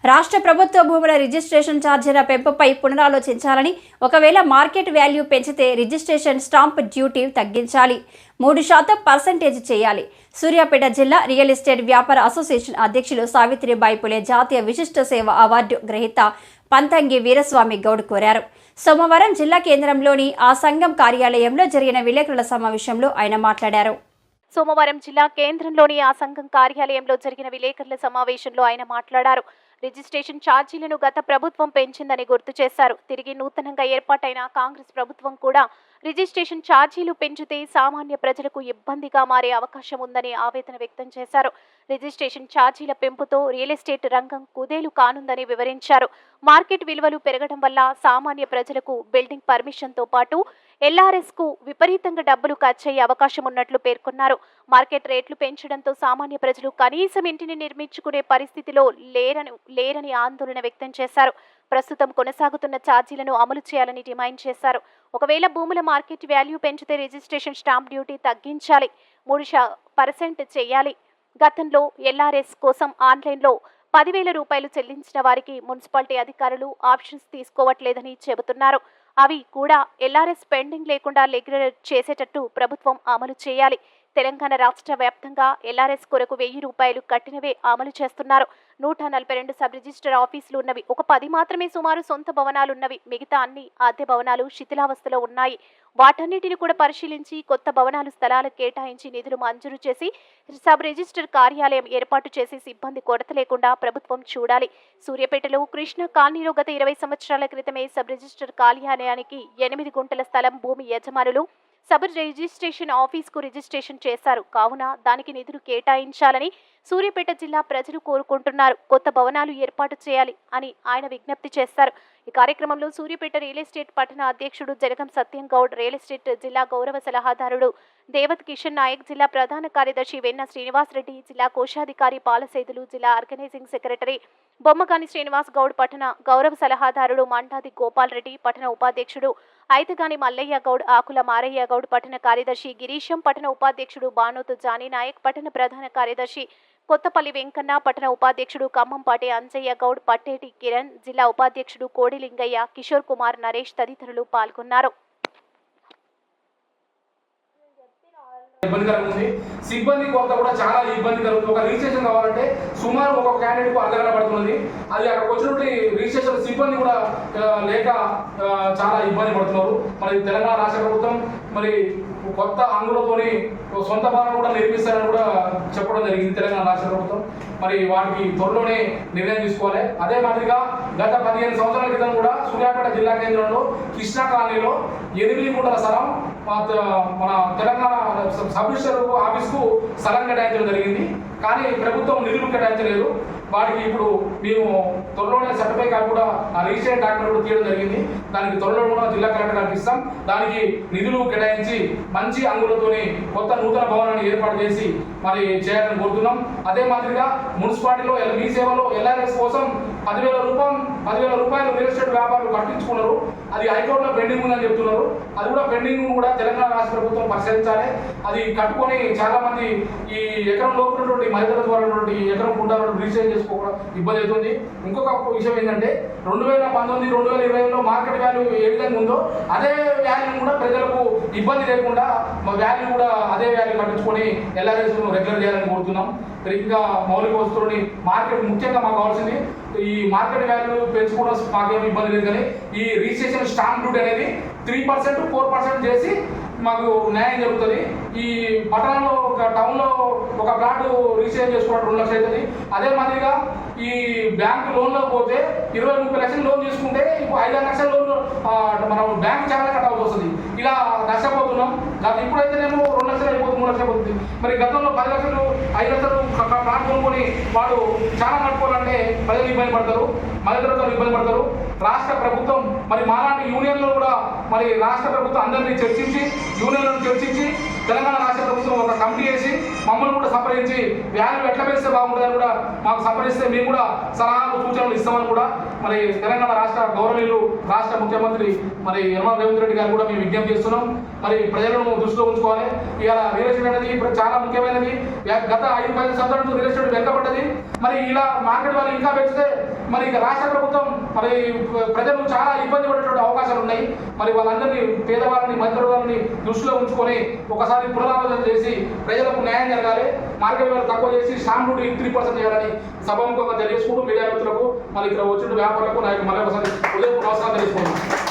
రాష్ట్ర ప్రభుత్వ భూముల రిజిస్ట్రేషన్ ఛార్జీల పెంపుపై పునరాలోచించాలని, ఒకవేళ మార్కెట్ వాల్యూ పెంచితే రిజిస్ట్రేషన్ స్టాంప్ డ్యూటీ తగ్గించాలి, 3% చేయాలి. సూర్యాపేట జిల్లా రియల్ ఎస్టేట్ వ్యాపార అసోసియేషన్ అధ్యక్షులు సావిత్రిబాయి పులే జాతీయ విశిష్ట సేవ అవార్డు గ్రహీత పంతంగి వీరస్వామి గౌడ్ కోరారు. సోమవారం జిల్లా కేంద్రంలోని ఆ సంఘం కార్యాలయంలో జరిగిన విలేకరుల సమావేశంలో ఆయన మాట్లాడారు. సోమవారం జిల్లా కేంద్రంలోని ఆ సంఘం కార్యాలయంలో జరిగిన విలేకరుల సమావేశంలో ఆయన మాట్లాడారు. రిజిస్ట్రేషన్ ఛార్జీలను గత ప్రభుత్వం పెంచిందని గుర్తు చేశారు. తిరిగి నూతనంగా ఏర్పాటైన కాంగ్రెస్ ప్రభుత్వం కూడా రిజిస్ట్రేషన్ ఛార్జీలు పెంచితే సామాన్య ప్రజలకు ఇబ్బందిగా మారే అవకాశం ఉందని ఆవేదన వ్యక్తం చేశారు. రిజిస్ట్రేషన్ ఛార్జీల పెంపుతో రియల్ ఎస్టేట్ రంగం కుదేలు కానుందని వివరించారు. మార్కెట్ విలువలు పెరగడం వల్ల సామాన్య ప్రజలకు బిల్డింగ్ పర్మిషన్తో పాటు LRS కు విపరీతంగా డబ్బులు ఖర్చయ్యే అవకాశం ఉన్నట్లు పేర్కొన్నారు. మార్కెట్ రేట్లు పెంచడంతో సామాన్య ప్రజలు కనీసం ఇంటిని నిర్మించుకునే పరిస్థితిలో లేరని ఆందోళన వ్యక్తం చేశారు. ప్రస్తుతం కొనసాగుతున్న ఛార్జీలను అమలు చేయాలని డిమాండ్ చేశారు. ఒకవేళ భూముల మార్కెట్ వాల్యూ పెంచితే రిజిస్ట్రేషన్ స్టాంప్ డ్యూటీ తగ్గించాలి, 3% చేయాలి. గతంలో LRS కోసం ఆన్లైన్లో 10,000 రూపాయలు చెల్లించిన వారికి మున్సిపాలిటీ అధికారులు ఆప్షన్స్ తీసుకోవట్లేదని చెబుతున్నారు. అవి కూడా LRS పెండింగ్ లేకుండా రెగ్యులర్ చేసేటట్టు ప్రభుత్వం అమలు చేయాలి. తెలంగాణ రాష్ట్ర వ్యాప్తంగా LRS కొరకు 1,000 రూపాయలు కట్టినవే అమలు చేస్తున్నారు. 142 సబ్ రిజిస్టర్ ఆఫీసులు ఉన్నవి. ఒక 10 మాత్రమే సుమారు సొంత భవనాలున్నవి. మిగతా అన్ని అద్దె భవనాలు శిథిలావస్థలో ఉన్నాయి. వాటన్నిటిని కూడా పరిశీలించి కొత్త భవనాలు స్థలాలు కేటాయించి నిధులు మంజూరు చేసి సబ్ రిజిస్టర్ కార్యాలయం ఏర్పాటు చేసి సిబ్బంది కొరత లేకుండా ప్రభుత్వం చూడాలి. సూర్యాపేటలో కృష్ణ కాలనీలో గత 20 సంవత్సరాల క్రితమే సబ్ రిజిస్టర్ కార్యాలయానికి 8 గుంటల స్థలం భూమి యజమానులు సబ్ రిజిస్ట్రేషన్ ఆఫీస్కు రిజిస్ట్రేషన్ చేశారు. కావున దానికి నిధులు కేటాయించాలని సూర్యాపేట జిల్లా ప్రజలు కోరుకుంటున్నారు. కొత్త భవనాలు ఏర్పాటు చేయాలి అని ఆయన విజ్ఞప్తి చేశారు. ఈ కార్యక్రమంలో సూర్యాపేట రియల్ ఎస్టేట్ పట్టణ అధ్యక్షుడు జరగం సత్యం గౌడ్, రియల్ ఎస్టేట్ జిల్లా గౌరవ సలహాదారుడు దేవత్ కిషన్ నాయక్, జిల్లా ప్రధాన కార్యదర్శి వెన్న శ్రీనివాసరెడ్డి, జిల్లా కోశాధికారి పాలసైదులు, జిల్లా ఆర్గనైజింగ్ సెక్రటరీ బొమ్మగాని శ్రీనివాస్ గౌడ్, పట్టణ గౌరవ సలహాదారుడు మంటాది గోపాల్ రెడ్డి, పట్టణ ఉపాధ్యక్షుడు ఐతగాని మల్లయ్య గౌడ్, ఆకుల మారయ్య గౌడ్, పట్టణ కార్యదర్శి గిరీశం, పట్టణ ఉపాధ్యక్షుడు బానోతు జానీ నాయక్, పట్టణ ప్రధాన కార్యదర్శి కొత్తపల్లి వెంకన్న, పట్టణ ఉపాధ్యక్షుడు ఖమ్మంపాటి అంజయ్య గౌడ్, పట్టేటి కిరణ్, జిల్లా ఉపాధ్యక్షుడు కోడిలింగయ్య, కిషోర్ కుమార్, నరేష్ తదితరులు పాల్గొన్నారు. ఇబ్బందికరంగా ఉంది. సిబ్బంది కొరత కూడా చాలా ఇబ్బంది కలుగుతుంది. ఒక రిజిస్ట్రేషన్ కావాలంటే సుమారు ఒక క్యాండిడేట్ కు అర్ధగంట పడుతుంది. అది అక్కడికి వచ్చినట్టు రిజిస్ట్రేషన్ సిబ్బంది కూడా లేక చాలా ఇబ్బంది పడుతున్నారు. మరి తెలంగాణ రాష్ట్ర ప్రభుత్వం మరి కొత్త అంగులతోని సొంత భవనం కూడా నిర్మిస్తారని కూడా చెప్పడం జరిగింది తెలంగాణ రాష్ట్ర ప్రభుత్వం. మరి వాటికి త్వరలోనే నిర్ణయం తీసుకోవాలి. అదే మాదిరిగా గత 15 సంవత్సరాల క్రితం కూడా సూర్యాపేట జిల్లా కేంద్రంలో కృష్ణా కాలనీలో 8 గుంటల స్థలం మన తెలంగాణ సబ్ రిజిస్టర్ ఆఫీస్కు స్థలం కేటాయించడం జరిగింది. కానీ ప్రభుత్వం నిధులు కేటాయించలేదు. వాటికి ఇప్పుడు మేము త్వరలోనే సర్టిఫై కాపీ కూడా ఆ రిజిస్ట్రేషన్ డాక్యుమెంట్ కూడా తీయడం జరిగింది. దానికి త్వరలో కూడా జిల్లా కలెక్టర్ గారికి ఇస్తాం. దానికి నిధులు కేటాయించి మంచి అంగులతోని కొత్త నూతన భవనాన్ని ఏర్పాటు చేసి మరి చేయాలని కోరుతున్నాం. అదే మాదిరిగా మున్సిపాలిటీలో మీ సేవలో LRS కోసం 10,000 రూపాయలు రియల్ ఎస్టేట్ వ్యాపారులు కట్టించుకున్నారు. అది హైకోర్టులో పెండింగ్ ఉందని చెప్తున్నారు. అది కూడా పెండింగ్ కూడా తెలంగాణ రాష్ట్ర ప్రభుత్వం పరిశీలించాలి. అది కట్టుకొని చాలా మంది ఈ ఎకరం లోపునటువంటి మహిళల ద్వారా ఎకరం కుంటారు రిజిస్ట్రేషన్ చేసుకోవడం ఇబ్బంది అవుతుంది. ఇంకొక విషయం ఏంటంటే 2019, 2020లో మార్కెట్ వాల్యూ ఏ విధంగా ఉందో అదే వాల్యూ కూడా ప్రజలకు ఇబ్బంది లేకుండా వాల్యూ కూడా అదే వాల్యూ కట్టించుకొని LRS రెగ్యులర్ చేయాలని కోరుతున్నాం. ఇంకా మౌలిక వస్తువులని మార్కెట్ ముఖ్యంగా మాకు కావాల్సింది ఈ మార్కెట్ వాల్యూ పెంచుకోవడం మాకేమి ఇబ్బంది లేదు. కానీ ఈ రిజిస్ట్రేషన్ స్టాంప్ డ్యూటీ అనేది 3%, 4% చేసి మాకు న్యాయం జరుగుతుంది. ఈ పట్టణంలో ఒక టౌన్లో ఒక ప్లాట్ రిజిస్ట్రేషన్ చేసుకోవడం 2 లక్షలు అవుతుంది. అదే మాదిరిగా ఈ బ్యాంకు లోన్లో పోతే 20-30 లక్షలు లోన్ తీసుకుంటే ఇప్పుడు 5-6 లక్షల లోన్ మనం బ్యాంకు చాలా కట్టాల్సి వస్తుంది. ఇలా నష్టపోతున్నాం. ఇప్పుడైతేనేమో 2 లక్షలు అయిపోతుంది, 3 లక్షలు అయిపోతుంది. మరి గతంలో 10 లక్షలు 5 లక్షలు ప్లాట్ కొనుక్కొని వాడు చాలా కట్టుకోవాలంటే ప్రజలు ఇబ్బంది పడతారు, మధ్యతరగతులు ఇబ్బంది పడతారు. రాష్ట్ర ప్రభుత్వం మరి మాలాంటి యూనియన్లో కూడా మరి రాష్ట్ర ప్రభుత్వం అందరినీ చర్చించి యూనియన్లను చర్చించి తెలంగాణ రాష్ట్ర ప్రభుత్వం ఒక కమిటీ వేసి మమ్మల్ని కూడా సంప్రదించి వాల్యూ ఎట్లా పెంచితే బాగుంటుందని కూడా మాకు సంప్రదిస్తే మేము కూడా సలహాలు సూచనలు ఇస్తామని కూడా మరి తెలంగాణ రాష్ట్ర గౌరవనీయులు రాష్ట్ర ముఖ్యమంత్రి మరి యనమల రేవంత్ రెడ్డి గారు కూడా మేము విజ్ఞప్తి చేస్తున్నాం. మరి ప్రజలను దృష్టిలో ఉంచుకోవాలి. ఇవాళ రియల్ ఎస్టేట్ అనేది ఇప్పుడు చాలా ముఖ్యమైనది. గత 5-10 సంవత్సరాల నుంచి రియల్ ఎస్టేట్ వెనుకబడ్డది. మరి ఇలా మార్కెట్ వాళ్ళు ఇంకా పెంచితే మరి ఇక రాష్ట్ర ప్రభుత్వం మరి ప్రజలు చాలా ఇబ్బంది పడేటువంటి అవకాశాలు ఉన్నాయి. మరి వాళ్ళందరినీ పేదవాళ్ళని మధ్యవర్గాలని దృష్టిలో ఉంచుకొని ఒకసారి పునరాలోచన చేసి ప్రజలకు న్యాయం జరగాలి. మార్కెట్ వాళ్ళు తక్కువ చేసి స్టాంప్ డ్యూటీ 3% చేయాలని సభాముఖంగా తెలియజేసుకుంటూ మీడియా మిత్రులకు మరి ఇక్కడ వచ్చిన వ్యాపారులకు నాకు మళ్ళీ ఒకసారి ఉదయం నమస్కారం తెలుసుకుంటున్నాను.